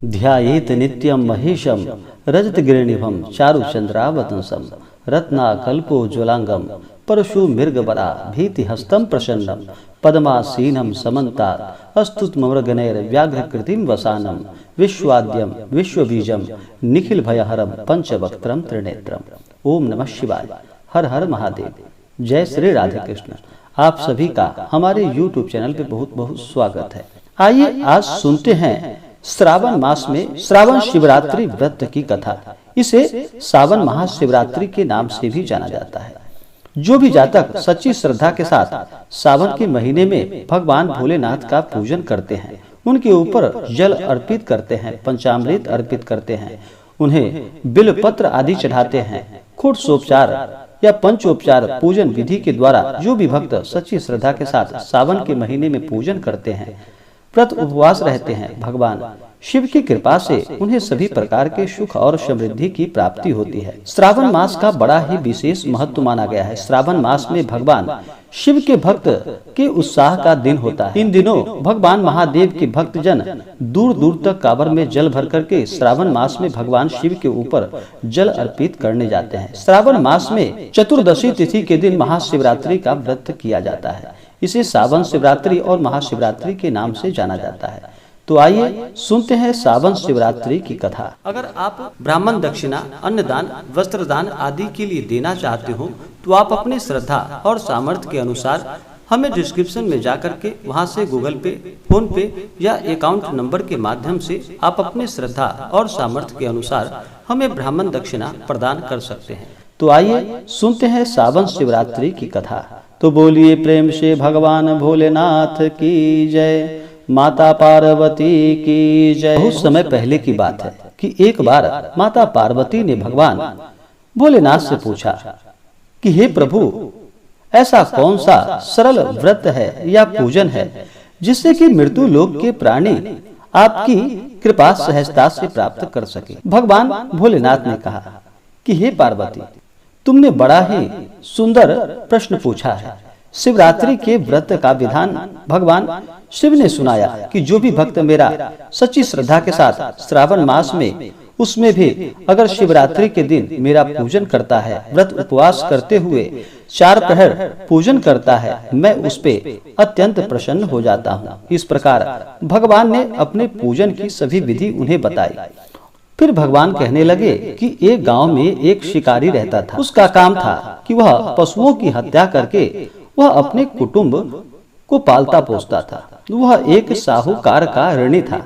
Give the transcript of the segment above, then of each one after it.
ध्यायेत नित्यं महेशं रजतगिरिनिभं चारुचन्द्रावतंसं रत्नाकल्पोज्ज्वलांगं परशुमृगबला भीतिहस्तं प्रसन्नं पद्मासीनं समन्तात् अस्तुत्ममृगनैर्व्याघ्रकृतिं वसानं विश्वाद्यं विश्वबीजं निखिलभयहरं पंचवक्त्रं त्रिनेत्रम्। ओम नमः शिवाय। हर हर महादेव। जय श्री राधे कृष्ण। आप सभी का हमारे YouTube चैनल पे बहुत बहुत स्वागत है। आइए आज सुनते हैं श्रावण मास में श्रावण शिवरात्रि व्रत की कथा। इसे सावन महाशिवरात्रि के नाम से भी जाना जाता है। जो भी जातक सच्ची श्रद्धा के साथ सावन के महीने में भगवान भोलेनाथ का पूजन करते हैं, उनके ऊपर जल अर्पित करते हैं, पंचामृत अर्पित करते हैं, उन्हें बिल्वपत्र आदि चढ़ाते हैं, षोडशोपचार या पंचोपचार पूजन विधि के द्वारा जो भी भक्त सच्ची श्रद्धा के साथ सावन के महीने में पूजन करते हैं, व्रत उपवास रहते हैं, भगवान शिव की कृपा से उन्हें सभी प्रकार के सुख और समृद्धि की प्राप्ति होती है। श्रावण मास का बड़ा ही विशेष महत्व माना गया है। श्रावण मास में भगवान शिव के भक्त के उत्साह का दिन होता है। इन दिनों भगवान महादेव के भक्त जन दूर दूर तक कांवर में जल भर करके श्रावण मास में भगवान शिव के ऊपर जल अर्पित करने जाते हैं। श्रावण मास में चतुर्दशी तिथि के दिन महाशिवरात्रि का व्रत किया जाता है। इसे सावन शिवरात्रि और महाशिवरात्रि के नाम से जाना जाता है। तो आइए सुनते हैं सावन शिवरात्रि की कथा। अगर आप ब्राह्मण दक्षिणा, अन्नदान, वस्त्रदान आदि के लिए देना चाहते हो तो आप अपनी श्रद्धा और सामर्थ्य के अनुसार हमें डिस्क्रिप्शन में जाकर के वहां से गूगल पे, फोन पे या अकाउंट नंबर के माध्यम से आप अपनी श्रद्धा और सामर्थ्य के अनुसार हमें ब्राह्मण दक्षिणा प्रदान कर सकते हैं। तो आइए सुनते हैं सावन शिवरात्रि की कथा। तो बोलिए प्रेम से भगवान भोलेनाथ की जय, माता पार्वती की जय। बहुत समय पहले की बात है कि एक बार माता पार्वती ने भगवान भोलेनाथ से पूछा कि हे प्रभु, ऐसा कौन सा सरल व्रत है या पूजन है जिससे कि मृत्यु लोक के प्राणी आपकी कृपा सहजता से प्राप्त कर सके। भगवान भोलेनाथ ने कहा कि हे पार्वती, तुमने बड़ा ही सुंदर प्रश्न पूछा है। शिवरात्रि के व्रत का विधान भगवान शिव ने सुनाया कि जो भी भक्त मेरा सच्ची श्रद्धा के साथ श्रावण मास में, उसमें भी अगर शिवरात्रि के दिन मेरा पूजन करता है, व्रत उपवास करते हुए 4 प्रहर पूजन करता है, मैं उस पे अत्यंत प्रसन्न हो जाता हूँ। इस प्रकार भगवान ने अपने पूजन की सभी विधि उन्हें बताई। फिर भगवान कहने लगे कि एक गांव में एक शिकारी रहता था। उसका काम था कि वह पशुओं की हत्या करके वह अपने कुटुंब को पालता पोसता था। वह एक साहूकार का ऋणी था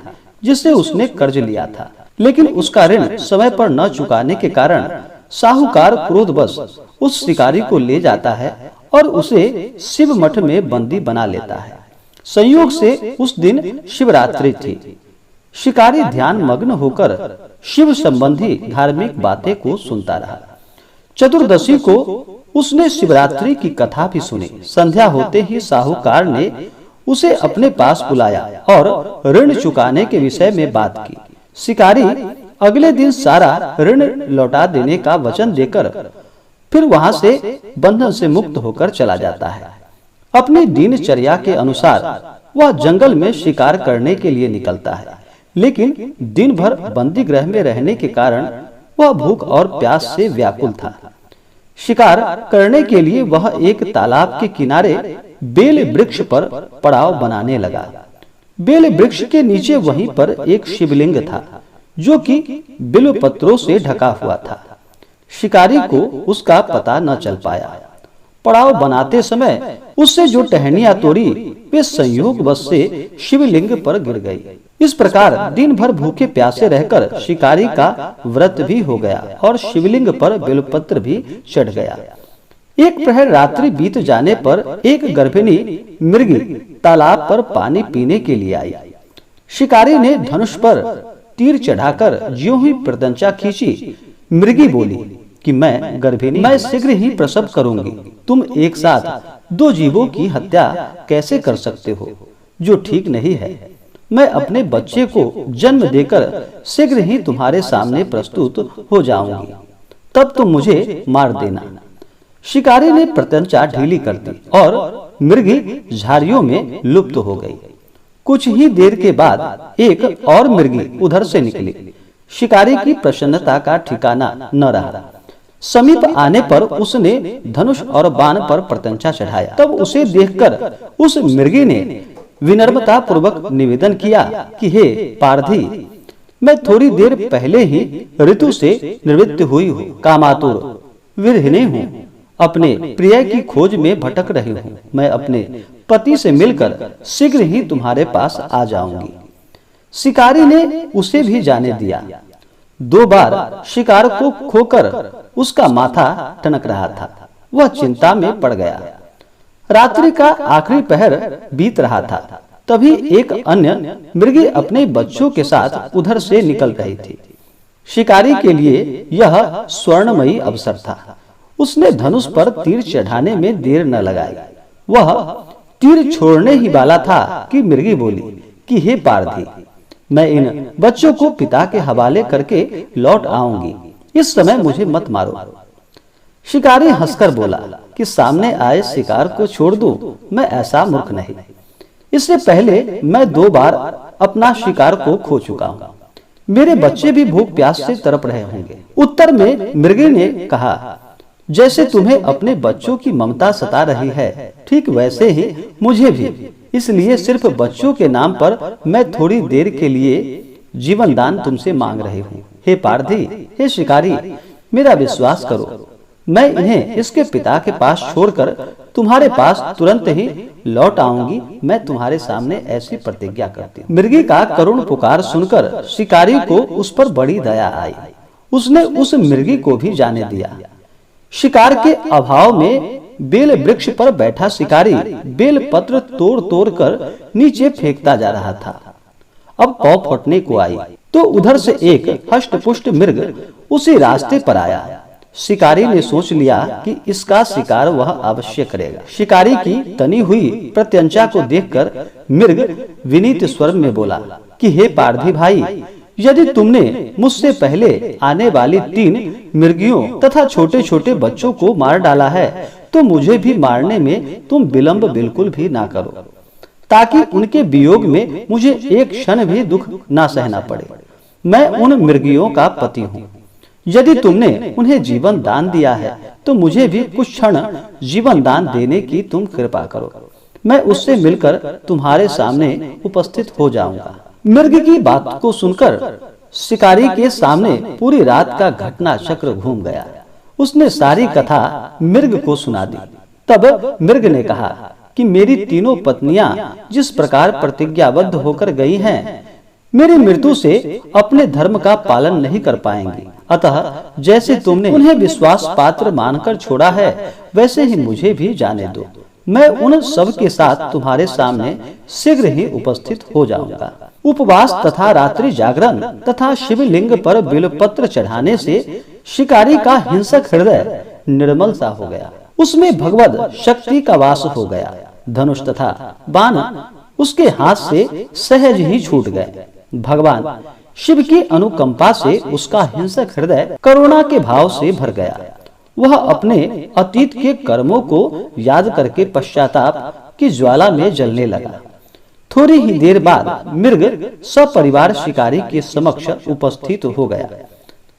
जिससे उसने कर्ज लिया था, लेकिन उसका ऋण समय पर न चुकाने के कारण साहूकार क्रोधवश उस शिकारी को ले जाता है और उसे शिव मठ में बंदी बना लेता है। संयोग से उस दिन शिवरात्रि थी। शिकारी ध्यान मग्न होकर शिव संबंधी धार्मिक बातें को सुनता रहा। चतुर्दशी को उसने शिवरात्रि की कथा भी सुनी। संध्या होते ही साहूकार ने उसे अपने पास बुलाया और ऋण चुकाने के विषय में बात की। शिकारी अगले दिन सारा ऋण लौटा देने का वचन देकर फिर वहां से बंधन से मुक्त होकर चला जाता है। अपनी दिनचर्या के अनुसार वह जंगल में शिकार करने के लिए निकलता है, लेकिन दिन भर बंदी गृह में रहने के कारण वह भूख और प्यास से व्याकुल था। शिकार करने के लिए वह एक तालाब के किनारे बेल वृक्ष पर पड़ाव बनाने लगा। बेल वृक्ष के नीचे वहीं पर एक शिवलिंग था जो कि बिल्व पत्रों से ढका हुआ था। शिकारी को उसका पता न चल पाया। पड़ाव बनाते समय उससे जो टहनियां तोड़ी वे संयोगवश से शिवलिंग पर गिर गई। इस प्रकार दिन भर भूखे प्यासे रहकर शिकारी का व्रत भी हो गया और शिवलिंग पर बेलपत्र भी चढ़ गया। एक प्रहर रात्रि बीत जाने पर एक गर्भिणी मृगी तालाब पर पानी पीने के लिए आई। शिकारी ने धनुष पर तीर चढ़ाकर ज्यों ही प्रत्यंचा खींची, मृगी बोली कि मैं गर्भिणी, मैं शीघ्र ही प्रसव करूंगी। तुम एक साथ 2 जीवों की हत्या कैसे कर सकते हो, जो ठीक नहीं है। मैं अपने बच्चे को जन्म देकर शीघ्र ही तुम्हारे सामने प्रस्तुत हो जाऊंगी, तब तुम मुझे मार देना। शिकारी ने प्रत्यंचा ढीली कर दी और मृगी झाड़ियों में लुप्त हो गई। कुछ ही देर के बाद एक और मिर्गी उधर से निकली। शिकारी की प्रसन्नता का ठिकाना न रहा। समीप आने पर उसने धनुष और बाण पर प्रत्यंचा चढ़ाया। तब उसे देखकर उस मिर्गी ने विनम्रता पूर्वक निवेदन किया कि हे पारधी, मैं थोड़ी देर पहले ही ऋतु से निवृत्त हुई हूँ, कामातुर विरहिणी हूँ, अपने प्रिय की खोज में भटक रही हूँ। मैं अपने पति से मिलकर शीघ्र ही तुम्हारे पास आ जाऊंगी। शिकारी ने उसे भी जाने दिया। 2 बार शिकार को खोकर उसका माथा टनक रहा था। वह चिंता में पड़ गया। रात्रि का आखिरी पहर बीत रहा था। तभी एक अन्य मृगी अपने बच्चों के साथ उधर से निकल रही थी। शिकारी के लिए यह स्वर्णमयी अवसर था। उसने धनुष पर तीर चढ़ाने में देर न लगाई। वह तीर छोड़ने ही वाला था कि मृगी बोली कि हे पारधी, मैं इन बच्चों को पिता के हवाले करके लौट आऊंगी। इस समय मुझे मत मारो। शिकारी हंसकर बोला कि सामने आए शिकार को छोड़ दूं, मैं ऐसा मूर्ख नहीं। इससे पहले मैं 2 बार अपना शिकार को खो चुका हूँ। मेरे बच्चे भी भूख प्यास से तड़प रहे होंगे। उत्तर में मृगी ने कहा, जैसे तुम्हें अपने बच्चों की ममता सता रही है, ठीक वैसे ही मुझे भी। इसलिए सिर्फ बच्चों के नाम पर मैं थोड़ी देर के लिए जीवन दान तुमसे मांग रही हूँ। हे पारधी, हे शिकारी, मेरा विश्वास करो, मैं इन्हें इसके पिता के पास छोड़कर तुम्हारे पास तुरंत ही लौट आऊंगी। मैं तुम्हारे सामने ऐसी प्रतिज्ञा करती हूँ। मृगी का करुण पुकार सुनकर शिकारी को उस पर बड़ी दया आई। उसने उस मृगी को भी जाने दिया। शिकार के अभाव में बेल वृक्ष पर बैठा शिकारी बेल पत्र तोड़ तोड़ कर नीचे फेंकता जा रहा था। अब पौ फटने को आई तो उधर से एक हष्ट-पुष्ट मृग उसी रास्ते पर आया। शिकारी ने सोच लिया कि इसका शिकार वह अवश्य करेगा। शिकारी की तनी हुई प्रत्यंचा को देखकर मृग विनीत स्वर में बोला कि हे पारधी भाई, यदि तुमने मुझसे पहले आने वाली 3 मृगियों तथा छोटे छोटे बच्चों को मार डाला है, तो मुझे भी मारने में तुम विलंब बिल्कुल भी ना करो, ताकि उनके वियोग में मुझे एक क्षण भी दुख ना सहना पड़े। मैं उन मृगियों का पति हूँ। यदि तुमने उन्हें जीवन दान दिया है, तो मुझे भी कुछ क्षण जीवन दान देने की तुम कृपा करो। मैं उससे मिलकर तुम्हारे सामने उपस्थित हो जाऊंगा। मृग की बात को सुनकर शिकारी के सामने पूरी रात का घटना चक्र घूम गया। उसने सारी कथा मृग को सुना दी। तब मृग ने कहा कि मेरी तीनों पत्नियां जिस प्रकार प्रतिज्ञाबद्ध होकर गई हैं, मेरी मृत्यु से अपने धर्म का पालन नहीं कर पाएंगी। अतः जैसे तुमने उन्हें विश्वास पात्र मानकर छोड़ा है, वैसे ही मुझे भी जाने दो। मैं उन सब के साथ तुम्हारे सामने शीघ्र ही उपस्थित हो जाऊंगा। उपवास तथा रात्रि जागरण तथा शिवलिंग पर बिलपत्र चढ़ाने से शिकारी का हिंसक हृदय निर्मल सा हो गया। उसमें भगवद शक्ति का वास हो गया। धनुष तथा बाण उसके हाथ से सहज ही छूट गए। भगवान शिव की अनुकंपा से उसका हिंसक हृदय करुणा के भाव से भर गया। वह अपने अतीत के कर्मों को याद करके पश्चाताप की ज्वाला में जलने लगा। थोड़ी ही देर बाद मृग सपरिवार शिकारी के समक्ष उपस्थित हो गया,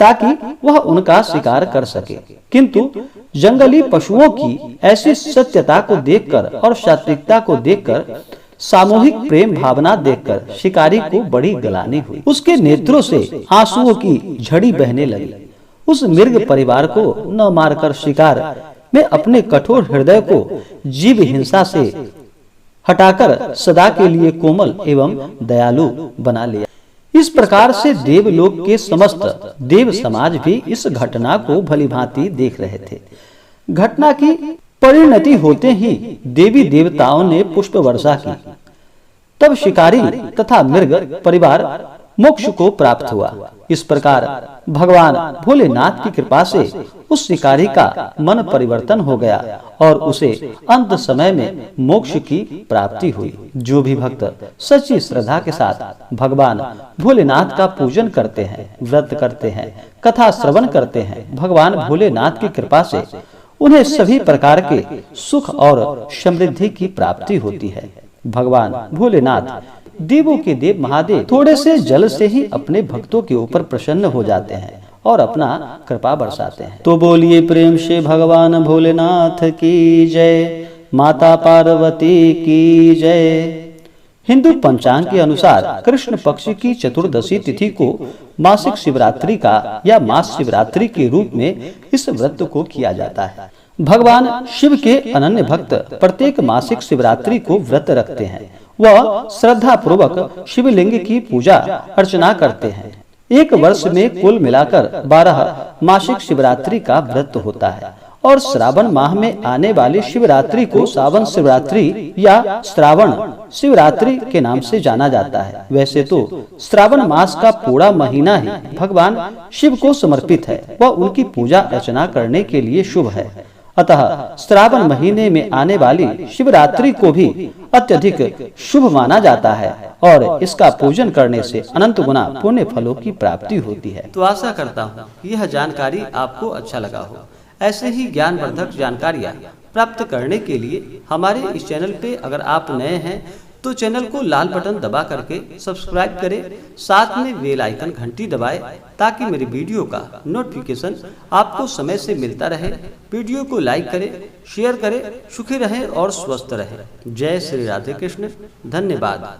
ताकि वह उनका शिकार कर सके। किंतु जंगली पशुओं की ऐसी सत्यता को देखकर और सात्विकता को देखकर, सामूहिक प्रेम भावना देखकर शिकारी को बड़ी गलानी हुई। उसके नेत्रों से आंसुओं की झड़ी बहने लगी। उस मृग परिवार को न मारकर शिकार में अपने कठोर हृदय को जीव हिंसा से हटाकर सदा के लिए कोमल एवं दयालु बना लिया। इस प्रकार से देवलोक के समस्त देव समाज भी इस घटना को भलीभांति देख रहे थे। घटना की परिणति होते ही देवी देवताओं ने पुष्प वर्षा की। तब शिकारी तथा मृग परिवार मोक्ष को प्राप्त हुआ। इस प्रकार भगवान भोलेनाथ की कृपा से उस शिकारी का मन परिवर्तन हो गया और उसे अंत समय में मोक्ष की प्राप्ति हुई। जो भी भक्त सच्ची श्रद्धा के साथ भगवान भोलेनाथ का पूजन करते हैं, व्रत करते हैं, कथा श्रवण करते हैं, भगवान भोलेनाथ की कृपा से उन्हें सभी प्रकार के सुख और समृद्धि की प्राप्ति होती है। भगवान भोलेनाथ देवों के देव महादेव थोड़े से जल से ही अपने भक्तों के ऊपर प्रसन्न हो जाते हैं और अपना कृपा बरसाते हैं। तो बोलिए प्रेम से भगवान भोलेनाथ की जय, माता पार्वती की जय। हिंदू पंचांग के अनुसार कृष्ण पक्ष की चतुर्दशी तिथि को मासिक शिवरात्रि का या मास शिवरात्रि के रूप में इस व्रत को किया जाता है। भगवान शिव के अनन्य भक्त प्रत्येक मासिक शिवरात्रि को व्रत रखते हैं। वह श्रद्धा पूर्वक शिवलिंग की पूजा अर्चना करते हैं। एक वर्ष में कुल मिलाकर 12 मासिक शिवरात्रि का व्रत होता है और श्रावण माह में आने वाली शिवरात्रि को सावन शिवरात्रि या श्रावण शिवरात्रि के नाम से जाना जाता है। वैसे तो श्रावण मास का पूरा महीना ही भगवान शिव को समर्पित है, वह उनकी पूजा अर्चना करने के लिए शुभ है। अतः श्रावण महीने में आने वाली शिवरात्रि को भी अत्यधिक शुभ माना जाता है और इसका पूजन करने से अनंत गुना पुण्य फलों की प्राप्ति होती है। तो आशा करता हूँ यह जानकारी आपको अच्छा लगा हो। ऐसे ही ज्ञानवर्धक जानकारियाँ प्राप्त करने के लिए हमारे इस चैनल पे अगर आप नए हैं तो चैनल को लाल बटन दबा करके सब्सक्राइब करें, साथ में बेल आइकन घंटी दबाएं ताकि मेरे वीडियो का नोटिफिकेशन आपको समय से मिलता रहे। वीडियो को लाइक करें, शेयर करें, सुखी रहें और स्वस्थ रहें। जय श्री राधे कृष्ण। धन्यवाद।